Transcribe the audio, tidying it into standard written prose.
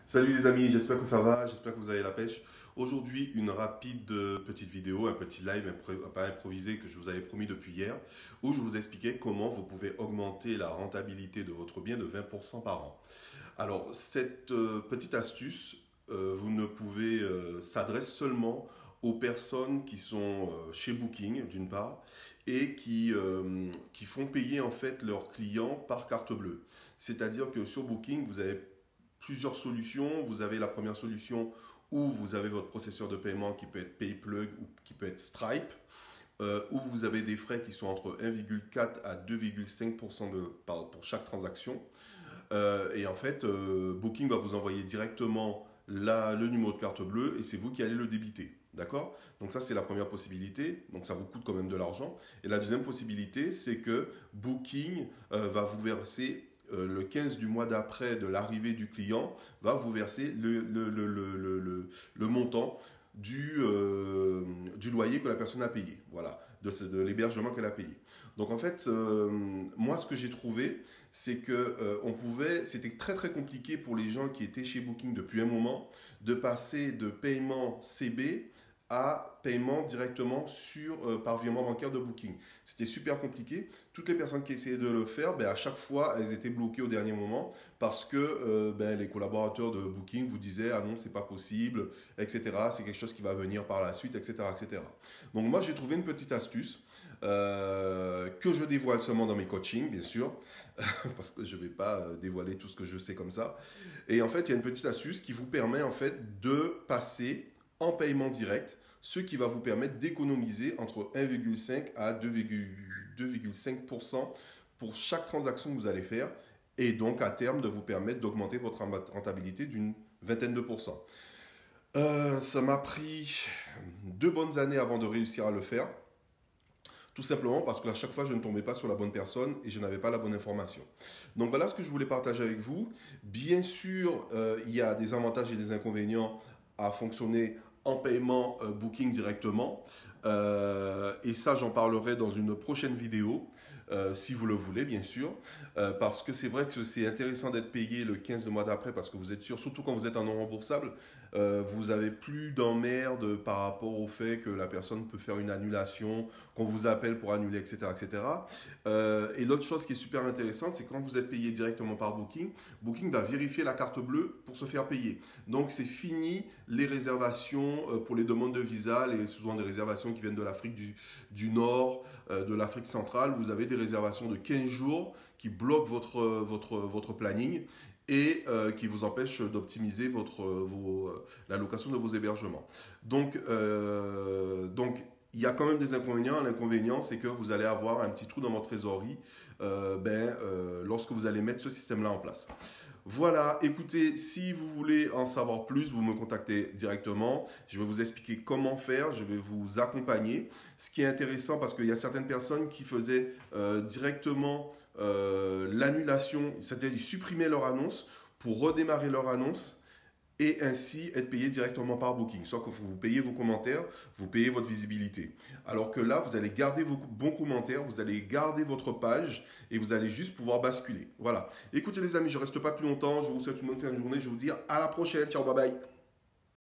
Salut les amis, j'espère que ça va, j'espère que vous avez la pêche. Aujourd'hui, une rapide petite vidéo, un petit live pas improvisé que je vous avais promis depuis hier, où je vous expliquais comment vous pouvez augmenter la rentabilité de votre bien de 20% par an. Alors, cette petite astuce, vous ne pouvez s'adresse seulement aux personnes qui sont chez Booking, d'une part, et qui font payer en fait leurs clients par carte bleue. C'est-à-dire que sur Booking, vous avez plusieurs solutions. Vous avez la première solution où vous avez votre processeur de paiement qui peut être PayPlug ou qui peut être Stripe, où vous avez des frais qui sont entre 1,4 à 2,5% pour chaque transaction. Et en fait, Booking va vous envoyer directement le numéro de carte bleue et c'est vous qui allez le débiter. D'accord? Donc ça, c'est la première possibilité. Donc ça vous coûte quand même de l'argent. Et la deuxième possibilité, c'est que Booking va vous verser le 15 du mois d'après de l'arrivée du client, va vous verser le montant du loyer que la personne a payé, voilà, de l'hébergement qu'elle a payé. Donc en fait, moi ce que j'ai trouvé, c'est que c'était très très compliqué pour les gens qui étaient chez Booking depuis un moment de passer de paiement CB à paiement directement par virement bancaire de Booking. C'était super compliqué. Toutes les personnes qui essayaient de le faire, ben, à chaque fois, elles étaient bloquées au dernier moment parce que ben, les collaborateurs de Booking vous disaient ah non, c'est pas possible, etc. C'est quelque chose qui va venir par la suite, etc. etc. Donc moi, j'ai trouvé une petite astuce que je dévoile seulement dans mes coachings, bien sûr, parce que je ne vais pas dévoiler tout ce que je sais comme ça. Et en fait, il y a une petite astuce qui vous permet en fait de passer en paiement direct, ce qui va vous permettre d'économiser entre 1,5 à 2,5% pour chaque transaction que vous allez faire et donc à terme de vous permettre d'augmenter votre rentabilité d'une vingtaine de pourcents. Ça m'a pris 2 bonnes années avant de réussir à le faire. Tout simplement parce qu'à chaque fois, je ne tombais pas sur la bonne personne et je n'avais pas la bonne information. Donc voilà ce que je voulais partager avec vous. Bien sûr, il y a des avantages et des inconvénients à fonctionner en paiement Booking directement. Et ça, j'en parlerai dans une prochaine vidéo, si vous le voulez, bien sûr. Parce que c'est vrai que c'est intéressant d'être payé le 15 le mois d'après parce que vous êtes sûr, surtout quand vous êtes en non remboursable, vous n'avez plus d'emmerde par rapport au fait que la personne peut faire une annulation, qu'on vous appelle pour annuler, etc. etc. Et l'autre chose qui est super intéressante, c'est quand vous êtes payé directement par Booking, Booking va vérifier la carte bleue pour se faire payer. Donc c'est fini les réservations pour les demandes de visa, souvent des réservations qui viennent de l'Afrique du Nord, de l'Afrique centrale. Vous avez des réservations de 15 jours qui bloquent votre planning et qui vous empêchent d'optimiser l'allocation de vos hébergements. Donc il y a quand même des inconvénients. L'inconvénient, c'est que vous allez avoir un petit trou dans votre trésorerie lorsque vous allez mettre ce système-là en place. Voilà, écoutez, si vous voulez en savoir plus, vous me contactez directement. Je vais vous expliquer comment faire, je vais vous accompagner. Ce qui est intéressant, parce qu'il y a certaines personnes qui faisaient directement l'annulation, c'est-à-dire ils supprimaient leur annonce pour redémarrer leur annonce et ainsi être payé directement par Booking. Soit que vous payez vos commentaires, vous payez votre visibilité. Alors que là, vous allez garder vos bons commentaires, vous allez garder votre page et vous allez juste pouvoir basculer. Voilà. Écoutez les amis, je ne reste pas plus longtemps. Je vous souhaite une bonne fin de journée. Je vous dis à la prochaine. Ciao, bye bye.